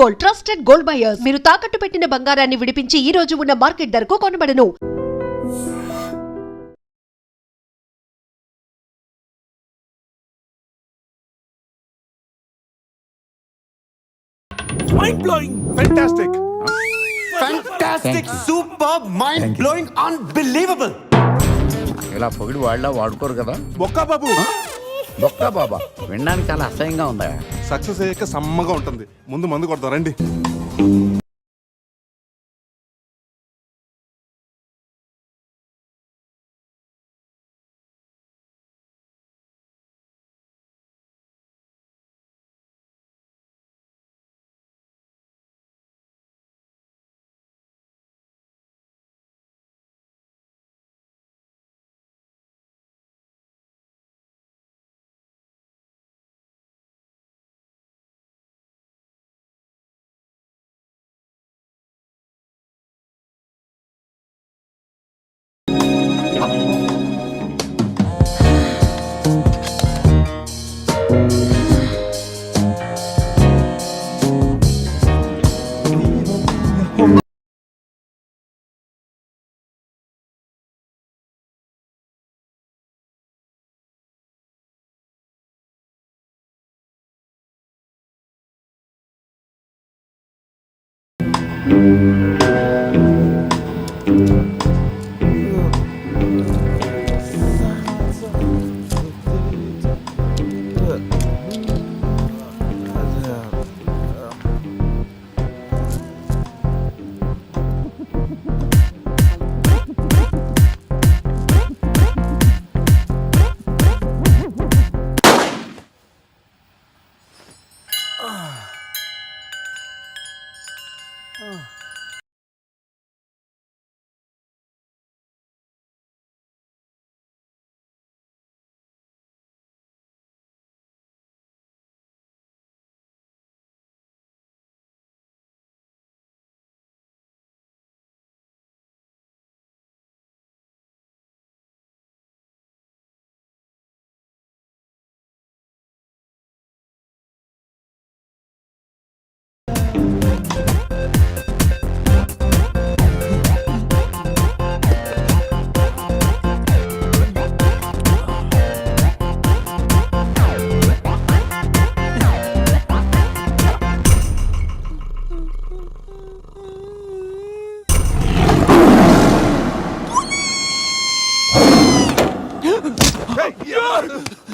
Gold, trusted gold buyers. మీరు తాకట్టు పెట్టిన బంగారాన్ని విడిపించి ఈ రోజు ఉన్న మార్కెట్ ధరకు కొనబడను. Mind blowing, fantastic, fantastic, superb, mind blowing, unbelievable. ఇలా పొగిడి వాళ్ళ వాడుకోరు కదా. బొక్కా బాబు, బొక్కా బాబా వినడానికి చాలా అసహ్యంగా ఉందా? సక్సెస్ అయ్యాక సమ్మగా ఉంటుంది. ముందు మందు కొడతాం రండి.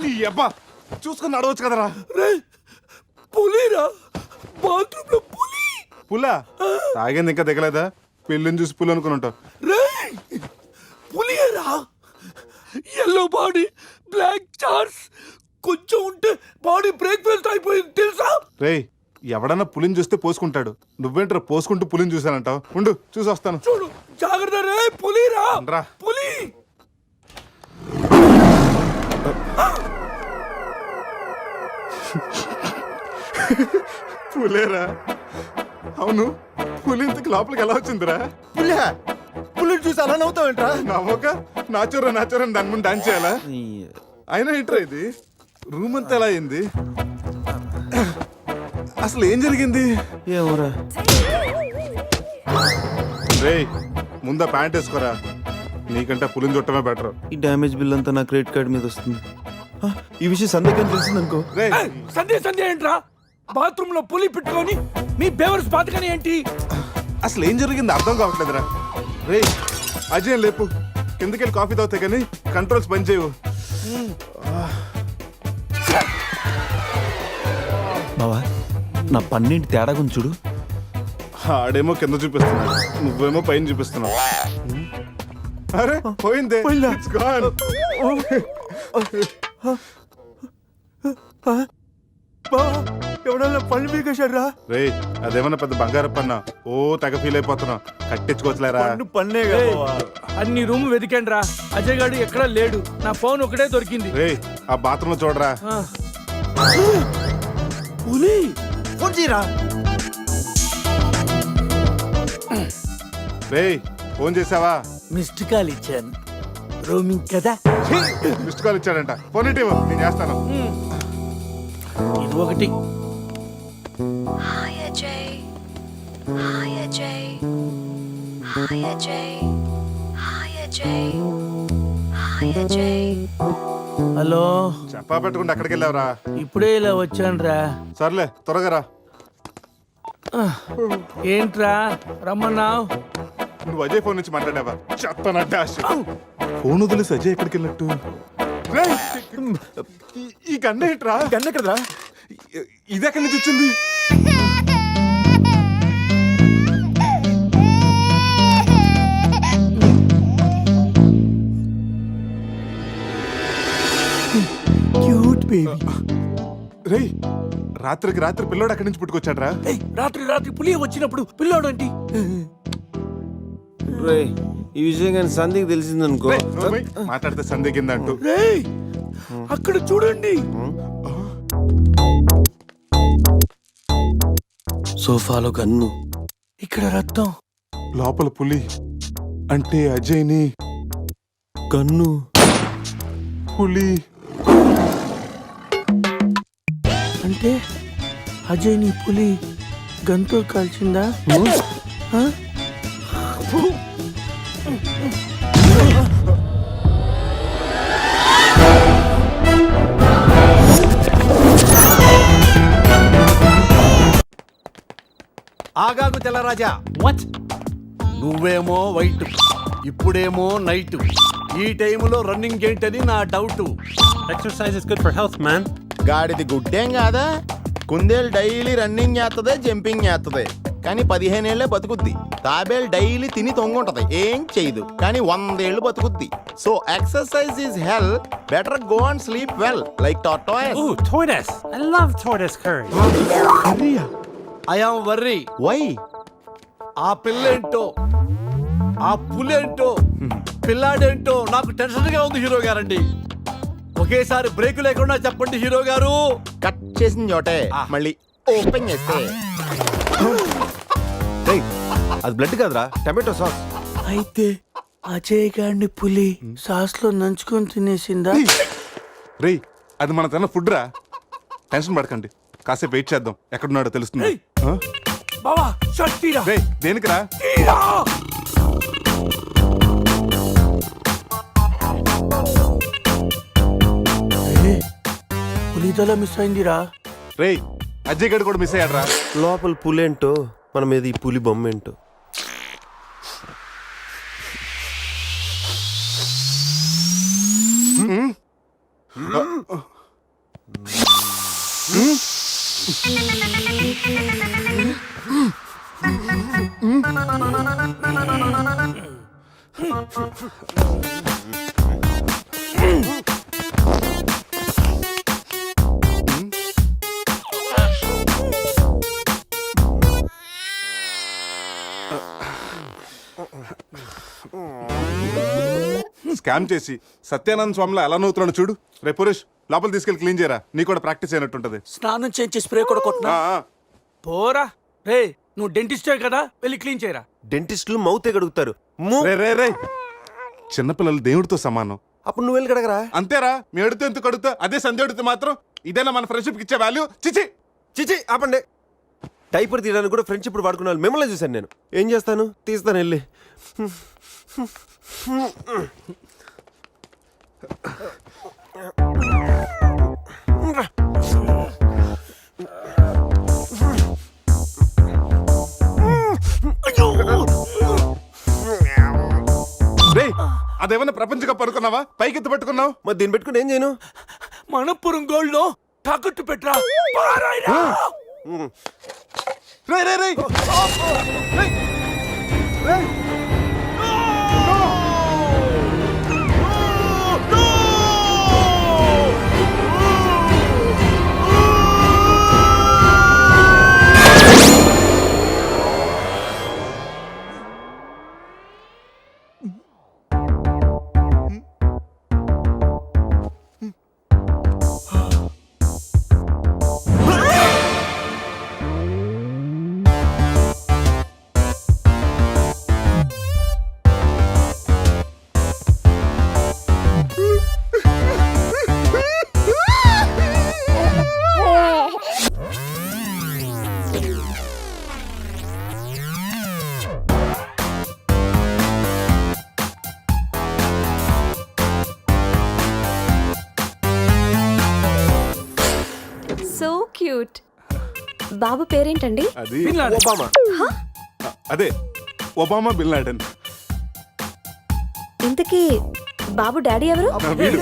నీ అబ్బా చూసుకుని నడవచ్చు కదరా. పులిరా, బాత్రూమ్ లో పులి. పులా తాగింది ఇంకా దిగలేదా? పెళ్ళిని చూసి పులి అనుకుని ఉంటావు. పులిరా, ఎల్లో బాడీ, బ్లాక్ చార్స్, కొంచెం ఉంటే బాడీ బ్రేక్ఫాస్ట్ అయిపోయింది తెలుసా? రేయ్ ఎవడన్నా పులిని చూస్తే పోసుకుంటాడు. నువ్వేంట్రా పోసుకుంటూ పులిని చూసానంటావు? ఉండు చూసి వస్తాను. చూడు జాగ్రత్త రే. పులిరా, రా. పులి. పులేరా? అవును, పులి ఇంతకు లోపలికి ఎలా వచ్చిందిరా? పులిని చూసి అలా నవ్వుతావేంట్రా? నవ్వక నాచూరా నాచూరా దాని ముందు డాన్స్ చేయాలా? అయినా ఏంట్రా ఇది? రూమ్ అంతా ఎలా అయింది? అసలు ఏం జరిగింది? ఏమోరా. రేయ్ ముందా ప్యాంట్ వేసుకోరా. నీకంటే పులిని చుట్టమే బెటర్. ఈ డ్యామేజ్ బిల్ అంతా నా క్రెడిట్ కార్డ్ మీద వస్తుంది. ఈ విషయం సందేహం తెలిసిందనుకో. సందేహం ఏంట్రా? బాత్రూమ్ లో పులి పెట్టుకొని మీ బేవర్స్ బాతకని ఏంటి? అసలు ఏం జరిగింది అర్థం కావట్లేదురా. రేయ్ అజయ్ లేపు, కిందకెళ్ళి కాఫీ తాగుతాయి కానీ కంట్రోల్స్ పని చేయవు. బావా నా పన్నెండు తేడా గురించి చూడు. ఆడేమో కింద చూపిస్తున్నాడు, నువ్వేమో పైన చూపిస్తున్నావు. అరే పోయిందే. It's gone. ఎవడన్నా పళ్ళు పీకేశాడ్రా? రేయ్ అదేమన్నా పెద్ద బంగారం పన్నా? ఓ తెగ ఫీల్ అయిపోతున్నావు. కట్టించుకోవచ్చులేరా? పన్నే అన్ని రూమ్ వెతికాను రా, అజయ్ గాడు ఎక్కడా లేడు. నా ఫోన్ ఒకటే దొరికింది. రేయ్ ఆ బాత్రూమ్ లో చూడరా. పులి ఫోన్ చేయరా. రేయ్ ఫోన్ చేసావా? మిస్డ్ కాల్ ఇచ్చాను, రోమింగ్ కదా. మిస్డ్ కాల్ ఇచ్చాడంట. ఫోన్ ఇటు నేను చేస్తాను. ఇది ఒకటి. Hi Ajay. Hi Ajay. Hi Ajay. Hi Ajay. Hi Ajay. Hello, చెప్పా పెట్టుకుంటే అక్కడికి వెళ్ళావురా? ఇప్పుడే ఇలా వచ్చానురా. సర్లే త్వరగా రా. ఏంట్రా రమ్మన్నావు? నువ్వు అజయ్ ఫోన్ నుంచి మాట్లాడావా? చెప్పనట్టే ఫోన్ వదిలేసి అజయ్ ఎక్కడికి వెళ్ళినట్టు? రేయ్, ఈ గన్న ఏంట్రా? గన్న కదరా? ఇది ఎక్కడి నుంచి వచ్చింది? Cute baby. రేయ్, రాత్రికి రాత్రి పిల్లోడు అక్కడి నుంచి పుట్టుకొచ్చాడ్రా? రాత్రి రాత్రి పులి వచ్చినప్పుడు పిల్లోడంటి. రేయ్, ఈ విషయం కానీ సంధికి తెలిసిందనుకో. రేయ్, నోర్మై, మాట్లాడితే సందేహిందంటూ. రేయ్, అక్కడ చూడండి. సోఫాలో గన్ను, ఇక్కడ రక్తం. లోపల పులి అంటే అజయ్ని గన్ను. పులి అంటే అజయ్ ని పులి గంతో కాల్చిందా? ఆ? ఆగాగు తెల్లరాజా. వాట్? నువ్వేమో వైట్, ఇప్పుడేమో నైట్. ఈ టైములో రన్నింగ్ ఏంటని నా doubt. Exercise is good for health man. గాడిది గుడ్డేం కాదా? కుందేలు డైలీ రన్నింగ్ చేస్తుంది, జంపింగ్ చేస్తుంది, కానీ 15 ఏళ్లే బతుకుద్ది. తాబేలు డైలీ తిని తొంగుంటది, ఏం చేయదు, కానీ 100 ఏళ్ళు బతుకుద్ది. So exercise is hell, better go and sleep well like tortoise. Ooh, tortoise. I love tortoise curry. I am worry. Why? ఆ పిల్లేంటో, ఆ పులేంటో, పిల్లాడేంటో నాకు టెన్షన్ గా ఉంది హీరో గారండి. ఒకేసారి బ్రేక్ లేకుండా చెప్పండి హీరో గారు. కట్ చేసిన చోటే మళ్ళీ ఓపెన్ చేస్తే అది బ్లడ్ కదరా, టమాటో సాస్. అయితే అజయ్ గారిని పులి సాస్ లో నంచుకొని తినేసిందా? రేయ్, అది మన తన ఫుడ్ రా. టెన్షన్ పడకండి, కాసేపు వెయిట్ చేద్దాం, ఎక్కడున్నాడో తెలుస్తుంది. ఏయ్! బావా షర్ట్ తీరా. రేయ్, దేనికిరా? తీరా. ఏ, పులి తల మిస్ అయిందిరా. రేయ్, అజయ్ గడు కూడా మిస్ అయ్యాడ్రా. లోపల పులేంటో మన మీద ఈ పులి బొమ్మ ఏంటో. స్కామ్ చేసి సత్యానంద స్వామిలో ఎలా నవ్వుతున్నాడు చూడు. రే పురేష్, లోపల తీసుకెళ్ళి క్లీన్ చేయరా, నీ కూడా ప్రాక్టీస్ అయినట్టుంటది. స్నానం చేయించి స్ప్రే కూడా కొట్టినా. పోరా. రే, నువ్వు డెంటిస్టే కదా, వెళ్ళి క్లీన్ చేయరా. డెంటిస్టులు మౌతే కడుగుతారు. రే రే రే, చిన్నపిల్లలు దేవుడితో సమానం. అప్పుడు నువ్వు వెళ్ళి కడగరా. అంతేరా, మీ అడితే ఎందుకు అడుగుతా, అదే సంధ్య అడిగితే మాత్రం ఇదేనా మన ఫ్రెండ్షిప్ ఇచ్చే వాల్యూ? చిచి చిచి ఆపండి. డైపర్ తీయడానికి కూడా ఫ్రెండ్షిప్ వాడుకున్నాను, మిమ్మల్ని చూశాను నేను. ఏం చేస్తాను, తీస్తాను వెళ్ళి. రే, అదేమన్నా ప్రపంచ కప్ అనుకున్నావా? పైకి ఎత్తు పట్టుకున్నావు. మరి దీన్ని పెట్టుకుని ఏం చేయను? మనపురం గోల్డ్ లో తాకట్టు పెట్టరా. పారాయిరా. రే రే రే రే రే. బాబు పేరేంటండి? అది బిన్ లాడెన్. ఒబామా. అదే ఒబామా బిన్ లాడెన్. ఇంతకీ బాబు డాడీ ఎవరు? వీడు.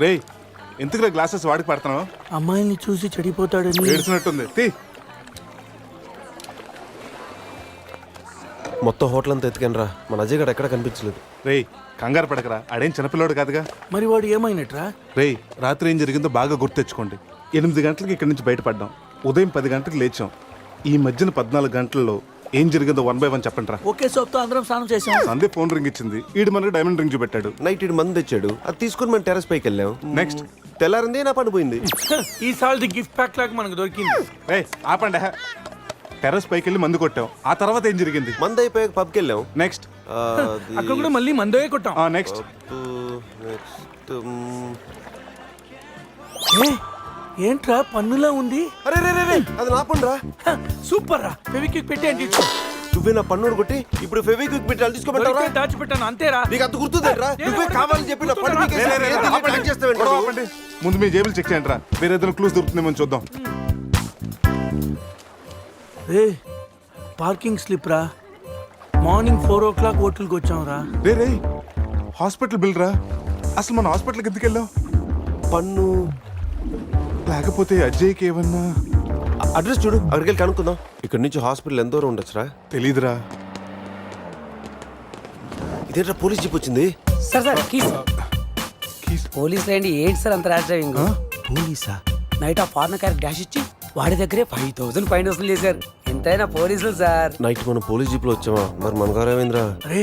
రేయ్ ఎందుకు గ్లాసెస్ వాడికి పడుతున్నావు? అమ్మాయిని చూసి చెడిపోతాడని. ఏడ్చినట్టుంది. తీ. మొత్తం హోటల్ అంతా ఎత్తుకాను రా, మన అజయ్ గడ ఎక్కడ కనిపించలేదు. రేయ్ కంగారు పడకరా, ఆడేం చిన్నపిల్లోడు కాదుగా. మరి వాడు ఏమైనట్రా? రేయ్ రాత్రి ఏం జరిగిందో బాగా గుర్తెచ్చుకోండి. 8 గంటలకు ఇక్కడి నుంచి బయటపడ్డాం, ఉదయం 10 గంటలకు లేచాం. ఈ మధ్యన 14 గంటల్లో ఏం జరిగిందో 1 by 1 చెప్పండి రా. ఒకే సోప్తో అందరం స్నానం చేసాం. సందే ఫోన్ రింగ్ ఇచ్చింది, ఈడు మనకి డైమండ్ రింగ్ చూపెట్టాడు. నైట్ ఇటు మంది తెచ్చాడు, అది తీసుకుని మనం టెర్రస్ పైకి వెళ్ళాం. నెక్స్ట్ తెల్లారింది నా పని పోయింది. ఈ సాల్ది గిఫ్ట్ ప్యాక్ లాగా మనకు దొరికింది. రేయ్ ఆపండి. టెర్రస్ పైకి వెళ్ళి మందు కొట్టాం. ఆ తర్వాత ఏం జరిగింది? మంది అయిపోయాక పబ్కి వెళ్ళాం. నెక్స్ట్ అక్కడ కూడా మళ్ళీ మందే కొట్టాం. నెక్స్ట్ ఏ, ఏంట్రా పన్నులా ఉంది? అరే రే రే రే, అది నా పని రా. సూపర్ రా, ఫెవిక్విక్ పెట్టి అంటే నువ్వే నా పన్నుడు కొట్టి ఇప్పుడు ఫెవిక్విక్ పెట్టి అది తీసుకోబెట్టావరా? దాచిపెట్టాను అంతేరా. నీకు అంత గుర్తుందేరా? నువ్వే కావాలని చెప్పి నా పన్ను పీకేసి రే, రే, ఏం తెలియదు ట్రాక్ చేస్తావేంటి గొడవ నువ్వు? ఆపండి. ముందు మీ జేబులు చెక్ చేయండి రా, వేరే ఏదైనా క్లూస్ దొరుకుతుందేమో చూద్దాం. రే పార్కింగ్ స్లిప్ రా. మార్నింగ్ 4 o'clock హోటల్కి వచ్చాం రా. రే రే హాస్పిటల్ బిల్ రా. అసలు మన హాస్పిటల్కి ఎందుకు వెళ్ళాం? పన్ను లేకపోతే అజయ్కి ఏమన్నా? అడ్రస్ చూడు, అక్కడికి వెళ్ళి కనుక్కుందాం. ఇక్కడ నుంచి హాస్పిటల్ ఎంత దూరం ఉండొచ్చురా? తెలీదురా. ఇదేంట్రా పోలీస్ జీప్ వచ్చింది? Sir keys. పోలీసులు ఏంటి సార్ అంత ర్యాష్ డ్రైవింగ్? పోలీసా? నైట్ ఆ ఫారెన్ కార్ డాష్ ఇచ్చి వాడి దగ్గరే 5,000 ఫైన్ వసూలు చేశారు. ఎంతైనా పోలీసులు సార్. నైట్ మనం పోలీస్ జీప్ లో వచ్చామా? మరి మన గారు ఏమైందిరా? రే